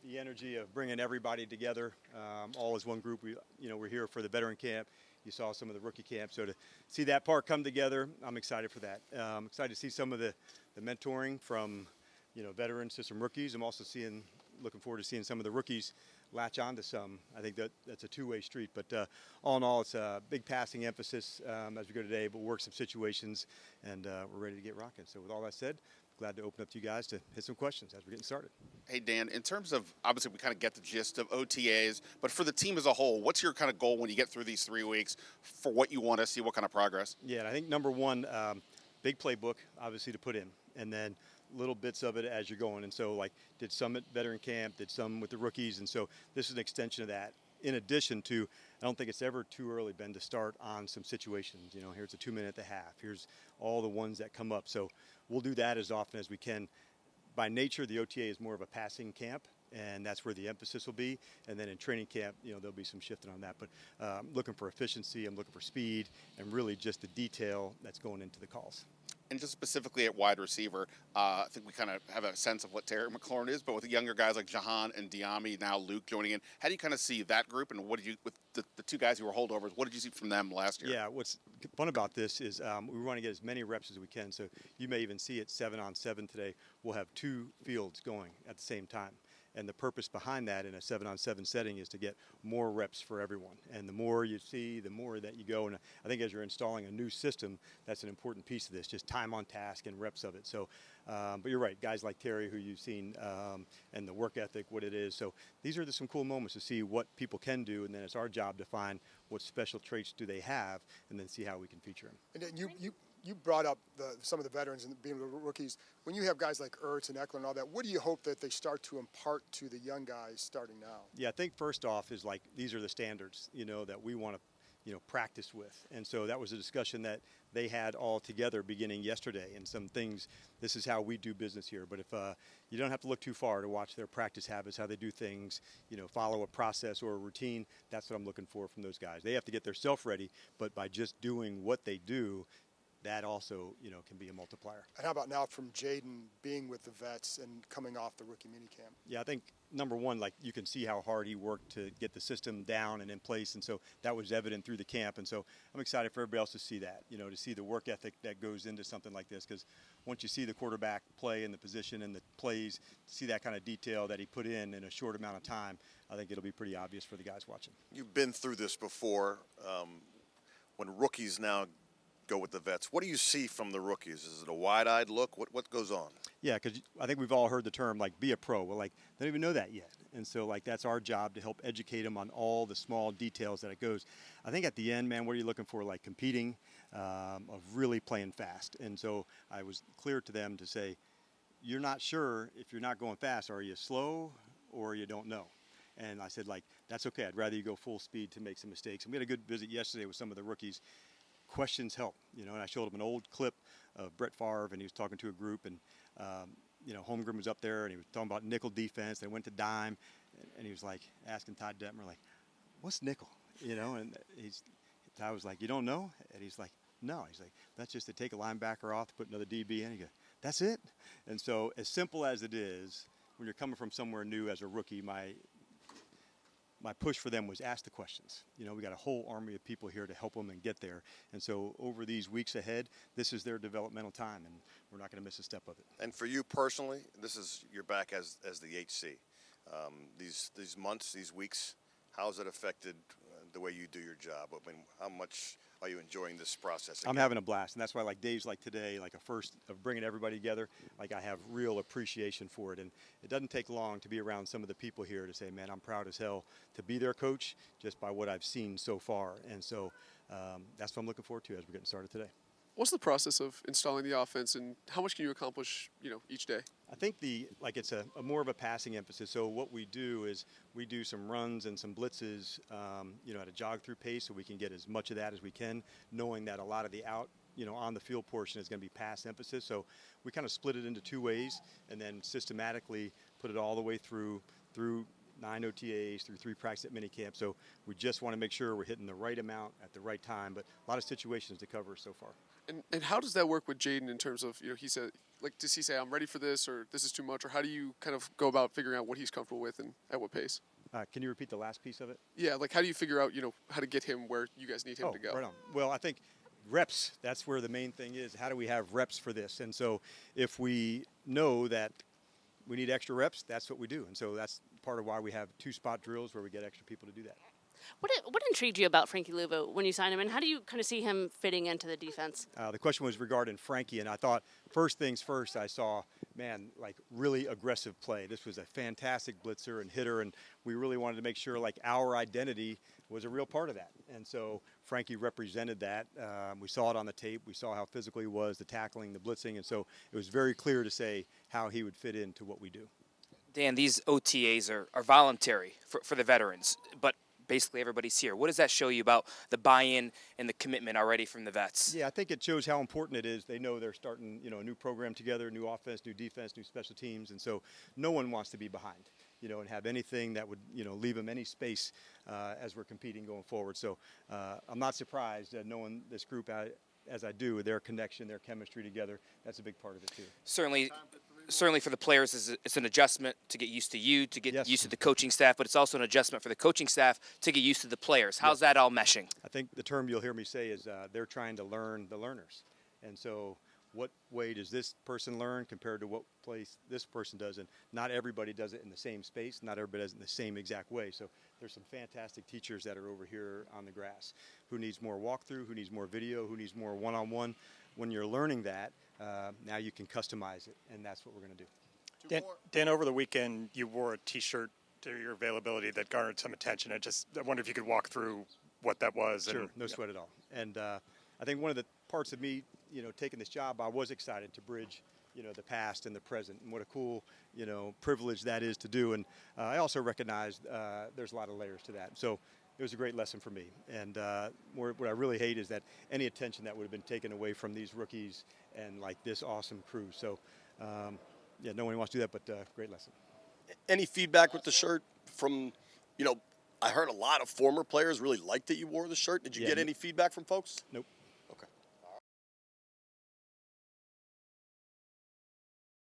the energy of bringing everybody together, all as one group. We're here for the veteran camp. You saw some of the rookie camp. So to see that part come together, I'm excited for that. I'm excited to see some of the mentoring from, veterans to some rookies. I'm also looking forward to seeing some of the rookies latch on to some. I think that's a two-way street. But all in all, it's a big passing emphasis as we go today, but we'll work some situations, and we're ready to get rocking. So with all that said, glad to open up to you guys to hit some questions as we're getting started. Hey, Dan, in terms of, obviously we kind of get the gist of OTAs, but for the team as a whole, what's your kind of goal when you get through these 3 weeks for what you want to see, what kind of progress? Yeah, and I think number one, big playbook, obviously, to put in, and then little bits of it as you're going. And so, did some at veteran camp, did some with the rookies, and so this is an extension of that. In addition to, I don't think it's ever too early, Ben, to start on some situations. Here's a 2-minute at the half. Here's all the ones that come up. So we'll do that as often as we can. By nature, the OTA is more of a passing camp, and that's where the emphasis will be. And then in training camp, there'll be some shifting on that. But I'm looking for efficiency, I'm looking for speed, and really just the detail that's going into the calls. And just specifically at wide receiver, I think we kind of have a sense of what Terry McLaurin is, but with the younger guys like Jahan and Diami, now Luke joining in, how do you kind of see that group, and what did you, with the two guys who were holdovers, what did you see from them last year? Yeah, what's fun about this is we want to get as many reps as we can, so you may even see it 7-on-7 today. We'll have 2 fields going at the same time. And the purpose behind that in a 7-on-7 setting is to get more reps for everyone. And the more you see, the more that you go. And I think as you're installing a new system, that's an important piece of this, just time on task and reps of it. So, but you're right, guys like Terry, who you've seen, and the work ethic, what it is. So these are some cool moments to see what people can do, and then it's our job to find what special traits do they have, and then see how we can feature them. And then you brought up some of the veterans and being the rookies. When you have guys like Ertz and Eckler and all that, what do you hope that they start to impart to the young guys starting now? Yeah, I think first off is these are the standards, that we want to, practice with. And so that was a discussion that they had all together beginning yesterday, and some things, this is how we do business here. But if you don't have to look too far to watch their practice habits, how they do things, follow a process or a routine, that's what I'm looking for from those guys. They have to get their self ready, but by just doing what they do, that also, can be a multiplier. And how about now from Jaden being with the vets and coming off the rookie minicamp? Yeah, I think number one, you can see how hard he worked to get the system down and in place, and so that was evident through the camp. And so I'm excited for everybody else to see that, to see the work ethic that goes into something like this, because once you see the quarterback play in the position and the plays, see that kind of detail that he put in a short amount of time, I think it'll be pretty obvious for the guys watching. You've been through this before. When rookies now go with the vets, what do you see from the rookies? Is it a wide-eyed look? What goes on? Yeah, because I think we've all heard the term be a pro. Well, they don't even know that yet, and so that's our job to help educate them on all the small details that it goes. I think at the end, man, what are you looking for? Competing, of really playing fast. And so I was clear to them to say, you're not sure if you're not going fast. Are you slow or you don't know? And I said, that's okay. I'd rather you go full speed to make some mistakes. And we had a good visit yesterday with some of the rookies. Questions help, and I showed him an old clip of Brett Favre, and he was talking to a group, and Holmgren was up there, and he was talking about nickel defense. They went to dime, and he was asking Todd Detmer, what's nickel? And Todd was you don't know? And he's no. He's that's just to take a linebacker off to put another DB in. He goes, that's it? And so as simple as it is, when you're coming from somewhere new as a rookie, my push for them was ask the questions. We got a whole army of people here to help them and get there. And so over these weeks ahead, this is their developmental time, and we're not going to miss a step of it. And for you personally, this is you're back as the HC. These months, these weeks, how has it affected the way you do your job? I mean, how much are you enjoying this process again? I'm having a blast, and that's why days like today, a first of bringing everybody together, I have real appreciation for it. And it doesn't take long to be around some of the people here to say, man, I'm proud as hell to be their coach just by what I've seen so far. And so that's what I'm looking forward to as we're getting started today. What's the process of installing the offense, and how much can you accomplish, each day? I think it's a more of a passing emphasis. So what we do is we do some runs and some blitzes, at a jog-through pace, so we can get as much of that as we can, knowing that a lot of the on the field portion is going to be pass emphasis. So we kind of split it into 2 ways, and then systematically put it all the way through 9 OTAs, through 3 practice at minicamp. So we just want to make sure we're hitting the right amount at the right time, but a lot of situations to cover so far. And how does that work with Jaden in terms of, he said, like, does he say, I'm ready for this, or this is too much, or how do you kind of go about figuring out what he's comfortable with and at what pace? Can you repeat the last piece of it? Yeah, like, how do you figure out, how to get him where you guys need him to go? Right on. Well, I think reps, that's where the main thing is. How do we have reps for this? And so if we know that we need extra reps, that's what we do. And so that's part of why we have 2 spot drills where we get extra people to do that. What intrigued you about Frankie Luvo when you signed him, and how do you kind of see him fitting into the defense? The question was regarding Frankie, and I thought first things first, I saw, man, like really aggressive play. This was a fantastic blitzer and hitter, and we really wanted to make sure like our identity was a real part of that. And so Frankie represented that. We saw it on the tape. We saw how physical he was, the tackling, the blitzing, and so it was very clear to say how he would fit into what we do. Dan, these OTAs are voluntary for the veterans, but basically everybody's here. What does that show you about the buy-in and the commitment already from the vets? Yeah, I think it shows how important it is. They know they're starting, a new program together, new offense, new defense, new special teams, and so no one wants to be behind, and have anything that would, leave them any space as we're competing going forward. So I'm not surprised knowing this group as I do, their connection, their chemistry together. That's a big part of it too. Certainly for the players, it's an adjustment to get used to you, to get Yes. used to the coaching staff, but it's also an adjustment for the coaching staff to get used to the players. How's that all meshing? I think the term you'll hear me say is they're trying to learn the learners. And so what way does this person learn compared to what place this person does? And not everybody does it in the same space. Not everybody does it in the same exact way. So there's some fantastic teachers that are over here on the grass. Who needs more walkthrough? Who needs more video? Who needs more one-on-one? When you're learning that, now you can customize it, and that's what we're going to do. Dan, over the weekend, you wore a T-shirt to your availability that garnered some attention. I wonder if you could walk through what that was. Sure, and, no sweat at all. And I think one of the parts of me, taking this job, I was excited to bridge, the past and the present, and what a cool, privilege that is to do. And I also recognized there's a lot of layers to that. So it was a great lesson for me. And what I really hate is that any attention that would have been taken away from these rookies and like this awesome crew. So, no one wants to do that, but great lesson. Any feedback with the shirt from, I heard a lot of former players really liked that you wore the shirt. Did you get any feedback from folks? Nope.